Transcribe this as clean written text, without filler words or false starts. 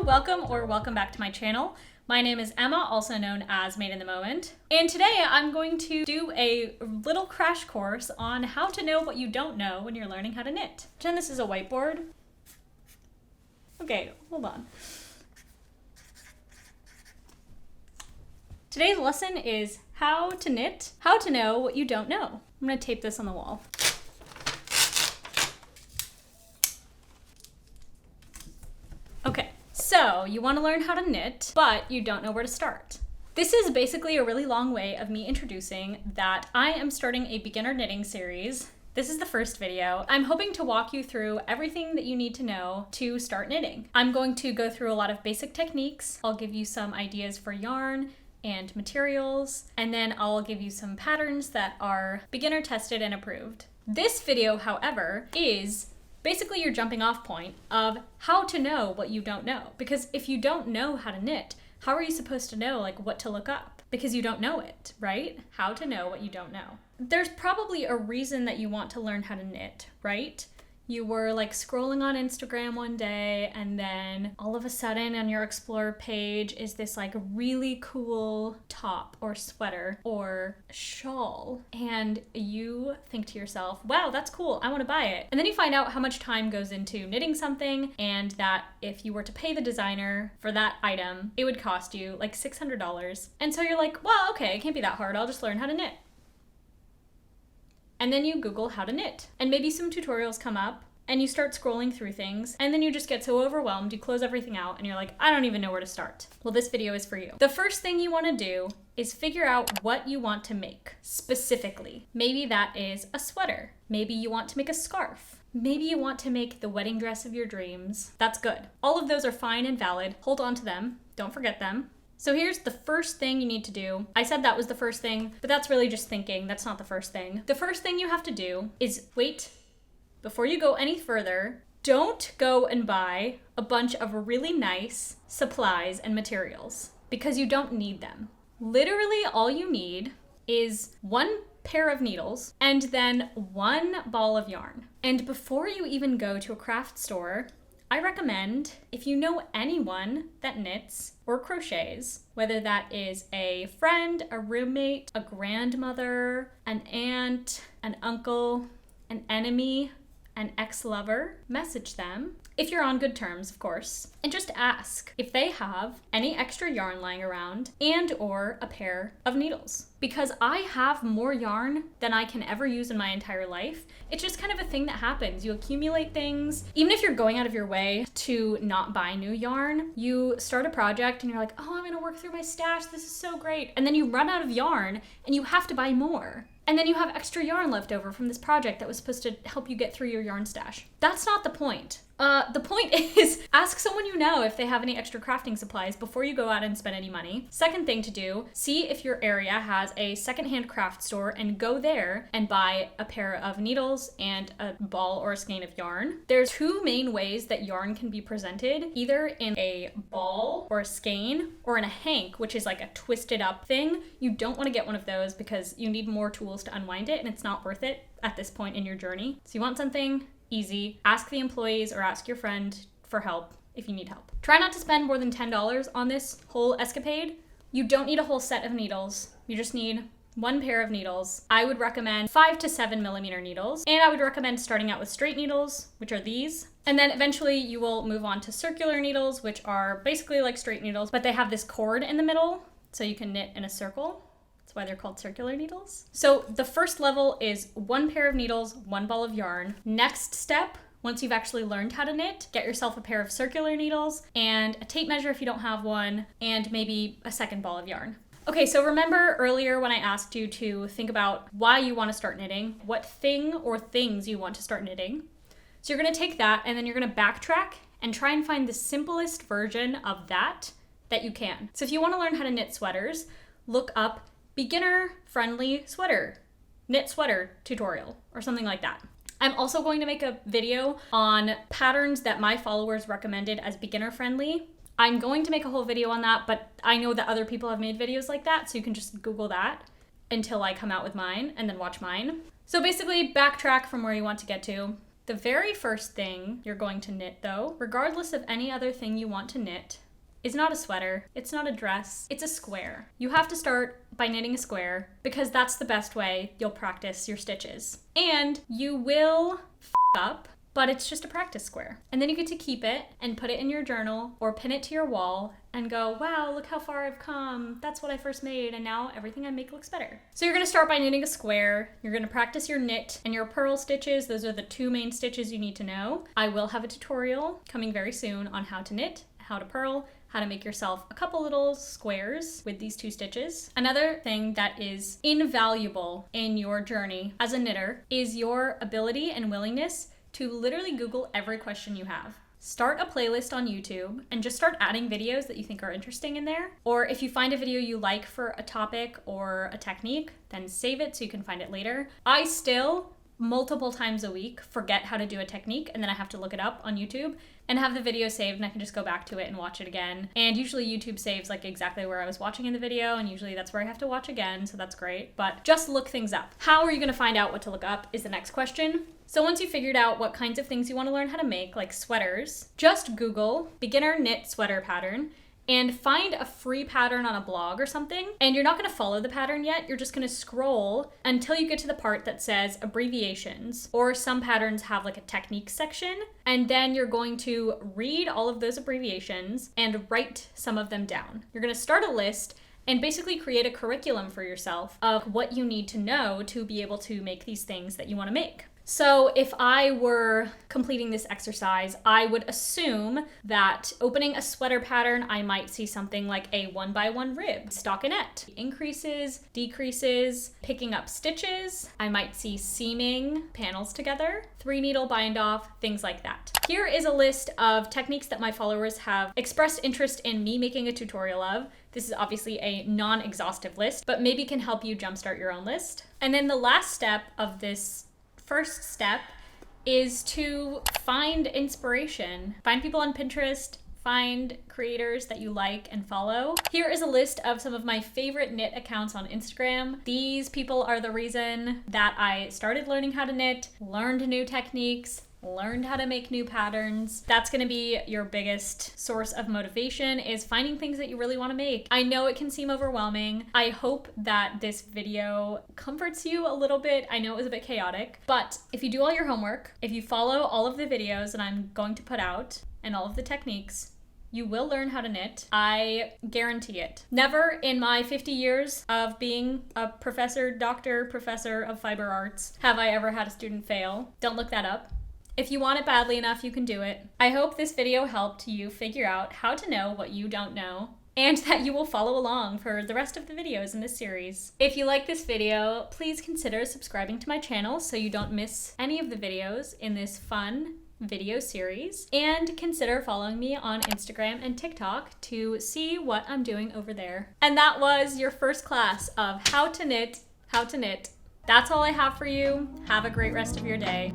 welcome or welcome back to my channel. My name is Emma, also known as Made in the Moment. And today I'm going to do a little crash course on how to know what you don't know when you're learning how to knit. Pretend this is a whiteboard. Okay, hold on. Today's lesson is how to knit, how to know what you don't know. I'm gonna tape this on the wall. Okay, so you want to learn how to knit, but you don't know where to start. This is basically a really long way of me introducing that I am starting a beginner knitting series. This is the first video. I'm hoping to walk you through everything that you need to know to start knitting. I'm going to go through a lot of basic techniques. I'll give you some ideas for yarn and materials, and then I'll give you some patterns that are beginner tested and approved. This video, however, is basically your jumping off point of how to know what you don't know. Because if you don't know how to knit, how are you supposed to know what to look up? Because you don't know it, right? How to know what you don't know. There's probably a reason that you want to learn how to knit, right? You were scrolling on Instagram one day, and then all of a sudden on your Explore page is this really cool top or sweater or shawl, and you think to yourself, wow, that's cool, I want to buy it. And then you find out how much time goes into knitting something, and that if you were to pay the designer for that item, it would cost you $600. And so you're like, well, okay, it can't be that hard, I'll just learn how to knit. And then you Google how to knit, and maybe some tutorials come up, and you start scrolling through things, and then you just get so overwhelmed, you close everything out, and you're like, I don't even know where to start. Well, this video is for you. The first thing you want to do is figure out what you want to make specifically. Maybe that is a sweater. Maybe you want to make a scarf. Maybe you want to make the wedding dress of your dreams. That's good. All of those are fine and valid. Hold on to them. Don't forget them. So here's the first thing you need to do. I said that was the first thing, but that's really just thinking. That's not the first thing. The first thing you have to do is wait. Before you go any further, don't go and buy a bunch of really nice supplies and materials because you don't need them. Literally all you need is one pair of needles and then one ball of yarn. And before you even go to a craft store, I recommend, if you know anyone that knits or crochets, whether that is a friend, a roommate, a grandmother, an aunt, an uncle, an enemy, an ex-lover, message them, if you're on good terms, of course, and just ask if they have any extra yarn lying around and or a pair of needles. Because I have more yarn than I can ever use in my entire life. It's just kind of a thing that happens. You accumulate things. Even if you're going out of your way to not buy new yarn, you start a project and you're like, oh, I'm gonna work through my stash. This is so great. And then you run out of yarn and you have to buy more. And then you have extra yarn left over from this project that was supposed to help you get through your yarn stash. That's not the point. The point is ask someone you know if they have any extra crafting supplies before you go out and spend any money. Second thing to do, see if your area has a secondhand craft store and go there and buy a pair of needles and a ball or a skein of yarn. There's two main ways that yarn can be presented, either in a ball or a skein or in a hank, which is a twisted up thing. You don't want to get one of those because you need more tools to unwind it and it's not worth it at this point in your journey. So you want something easy, ask the employees or ask your friend for help if you need help. Try not to spend more than $10 on this whole escapade. You don't need a whole set of needles. You just need one pair of needles. I would recommend 5 to 7 millimeter needles, and I would recommend starting out with straight needles, which are these. And then eventually you will move on to circular needles, which are basically like straight needles, but they have this cord in the middle, so you can knit in a circle. That's why they're called circular needles. So the first level is one pair of needles, one ball of yarn. Next step, once you've actually learned how to knit, get yourself a pair of circular needles and a tape measure if you don't have one, and maybe a second ball of yarn. Okay, so remember earlier when I asked you to think about why you want to start knitting, what thing or things you want to start knitting. So you're going to take that and then you're going to backtrack and try and find the simplest version of that you can. So if you want to learn how to knit sweaters, look up beginner friendly sweater, knit sweater tutorial or something like that. I'm also going to make a video on patterns that my followers recommended as beginner friendly. I'm going to make a whole video on that, but I know that other people have made videos like that, so you can just Google that until I come out with mine and then watch mine. So basically backtrack from where you want to get to. The very first thing you're going to knit though, regardless of any other thing you want to knit, is not a sweater, it's not a dress, it's a square. You have to start by knitting a square because that's the best way you'll practice your stitches. And you will up, but it's just a practice square. And then you get to keep it and put it in your journal or pin it to your wall and go, wow, look how far I've come. That's what I first made, and now everything I make looks better. So you're gonna start by knitting a square. You're gonna practice your knit and your purl stitches. Those are the two main stitches you need to know. I will have a tutorial coming very soon on how to knit, how to purl, how to make yourself a couple little squares with these two stitches. Another thing that is invaluable in your journey as a knitter is your ability and willingness to literally Google every question you have. Start a playlist on YouTube and just start adding videos that you think are interesting in there. Or if you find a video you like for a topic or a technique, then save it so you can find it later. I still, multiple times a week, forget how to do a technique and then I have to look it up on YouTube and have the video saved and I can just go back to it and watch it again. And usually YouTube saves like exactly where I was watching in the video, and usually that's where I have to watch again, so that's great. But just look things up. How are you gonna find out what to look up is the next question. So once you've figured out what kinds of things you want to learn how to make, like sweaters, just Google beginner knit sweater pattern and find a free pattern on a blog or something. And you're not going to follow the pattern yet. You're just going to scroll until you get to the part that says abbreviations, or some patterns have like a technique section. And then you're going to read all of those abbreviations and write some of them down. You're going to start a list and basically create a curriculum for yourself of what you need to know to be able to make these things that you want to make. So if I were completing this exercise, I would assume that opening a sweater pattern, I might see something like a 1x1 rib, stockinette, increases, decreases, picking up stitches. I might see seaming panels together, 3-needle bind off, things like that. Here is a list of techniques that my followers have expressed interest in me making a tutorial of. This is obviously a non-exhaustive list, but maybe can help you jumpstart your own list. And then the last step of this first step is to find inspiration. Find people on Pinterest, find creators that you like and follow. Here is a list of some of my favorite knit accounts on Instagram. These people are the reason that I started learning how to knit, learned new techniques, learned how to make new patterns. That's gonna be your biggest source of motivation, is finding things that you really wanna make. I know it can seem overwhelming. I hope that this video comforts you a little bit. I know it was a bit chaotic, but if you do all your homework, if you follow all of the videos that I'm going to put out and all of the techniques, you will learn how to knit. I guarantee it. Never in my 50 years of being a professor of fiber arts have I ever had a student fail. Don't look that up. If you want it badly enough, you can do it. I hope this video helped you figure out how to know what you don't know, and that you will follow along for the rest of the videos in this series. If you like this video, please consider subscribing to my channel so you don't miss any of the videos in this fun video series, and consider following me on Instagram and TikTok to see what I'm doing over there. And that was your first class of how to knit. That's all I have for you. Have a great rest of your day.